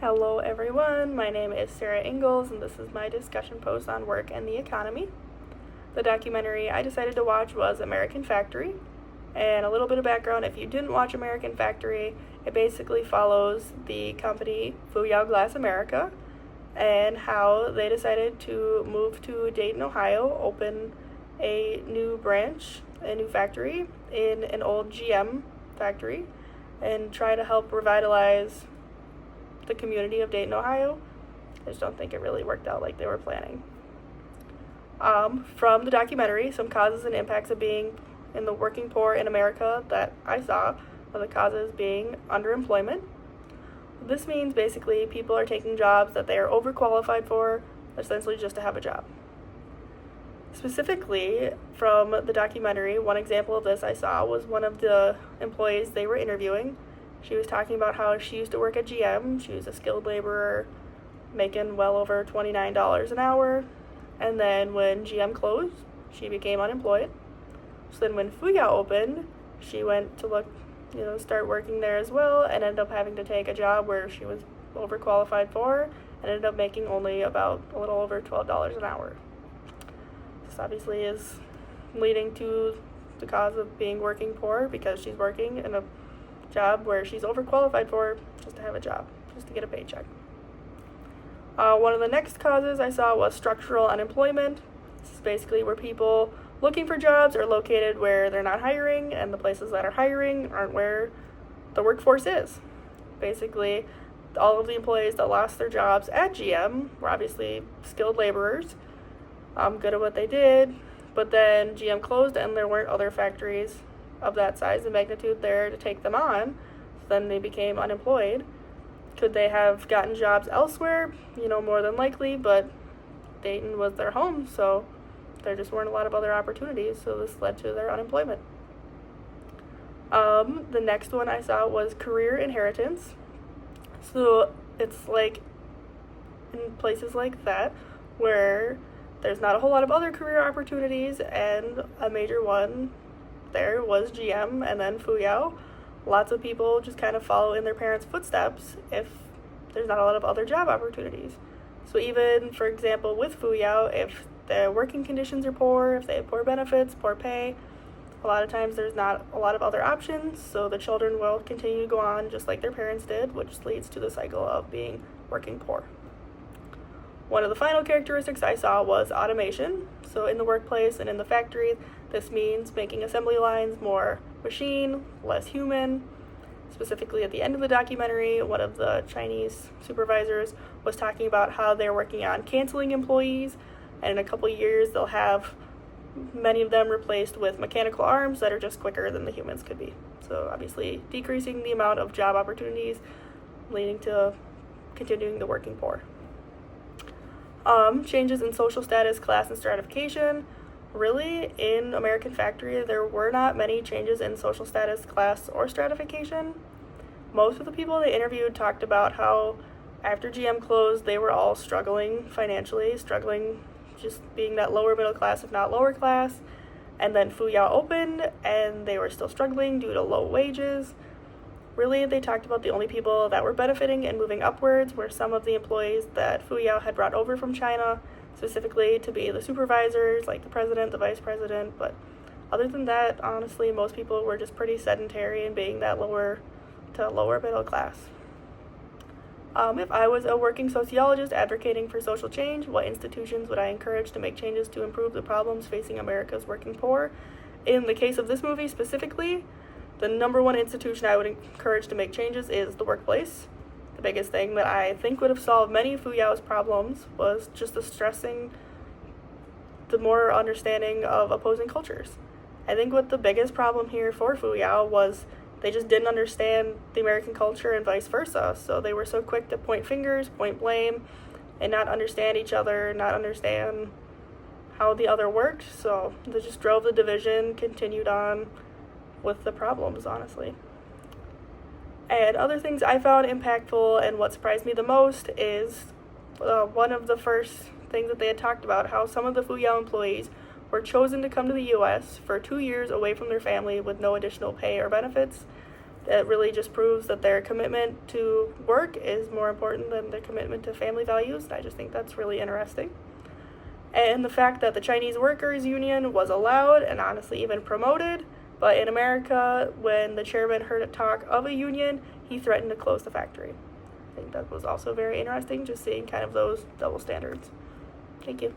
Hello everyone, my name is Sarah Ingalls and this is my discussion post on work and the economy. The documentary I decided to watch was American Factory. And a little bit of background, if you didn't watch American Factory, it basically follows the company Fuyao Glass America and how they decided to move to Dayton, Ohio, open a new branch, a new factory in an old GM factory, and try to help revitalize the community of Dayton, Ohio. I just don't think it really worked out like they were planning. From the documentary, some causes and impacts of being in the working poor in America that I saw are the causes being underemployment. This means basically people are taking jobs that they are overqualified for, essentially just to have a job. Specifically, from the documentary, one example of this I saw was one of the employees they were interviewing. She was talking about how she used to work at GM. She was a skilled laborer making well over $29 an hour. And then when GM closed, she became unemployed. So then when Fuyao opened, she went to start working there as well, and ended up having to take a job where she was overqualified for and ended up making only about a little over $12 an hour. This obviously is leading to the cause of being working poor because she's working in a job where she's overqualified for just to have a job, just to get a paycheck. One of the next causes I saw was structural unemployment. This is basically where people looking for jobs are located where they're not hiring, and the places that are hiring aren't where the workforce is. Basically, all of the employees that lost their jobs at GM were obviously skilled laborers, good at what they did, but then GM closed and there weren't other factories of that size and magnitude there to take them on, so then they became unemployed. Could they have gotten jobs elsewhere? More than likely, but Dayton was their home, so there just weren't a lot of other opportunities, so this led to their unemployment. The next one I saw was career inheritance. So it's like in places like that where there's not a whole lot of other career opportunities, and a major one there was GM and then Fuyao. Lots of people just kind of follow in their parents' footsteps if there's not a lot of other job opportunities. So even, for example, with Fuyao, if the working conditions are poor, if they have poor benefits, poor pay, a lot of times there's not a lot of other options, so the children will continue to go on just like their parents did, which leads to the cycle of being working poor. One of the final characteristics I saw was automation. So in the workplace and in the factory, this means making assembly lines more machine, less human. Specifically at the end of the documentary, one of the Chinese supervisors was talking about how they're working on canceling employees, and in a couple years they'll have many of them replaced with mechanical arms that are just quicker than the humans could be. So obviously decreasing the amount of job opportunities, leading to continuing the working poor. Changes in social status, class, and stratification. Really, in American Factory, there were not many changes in social status, class, or stratification. Most of the people they interviewed talked about how after GM closed, they were all struggling financially, struggling just being that lower middle class, if not lower class. And then Fuyao opened, and they were still struggling due to low wages. Really, they talked about the only people that were benefiting and moving upwards were some of the employees that Fuyao had brought over from China, specifically to be the supervisors, like the president, the vice president. But other than that, honestly, most people were just pretty sedentary and being that lower to lower middle class. If I was a working sociologist advocating for social change, what institutions would I encourage to make changes to improve the problems facing America's working poor? In the case of this movie specifically, the number one institution I would encourage to make changes is the workplace. The biggest thing that I think would have solved many of Fuyao's problems was just the more understanding of opposing cultures. I think what the biggest problem here for Fuyao was they just didn't understand the American culture and vice versa. So they were so quick to point fingers, point blame, and not understand each other, not understand how the other worked. So they just drove the division, continued on with the problems, honestly. And other things I found impactful and what surprised me the most is one of the first things that they had talked about, how some of the Fuyao employees were chosen to come to the U.S. for 2 years away from their family with no additional pay or benefits, It really just proves that their commitment to work is more important than their commitment to family values. And I just think that's really interesting. And the fact that the Chinese Workers Union was allowed and honestly even promoted, but in America, when the chairman heard talk of a union, he threatened to close the factory. I think that was also very interesting, just seeing kind of those double standards. Thank you.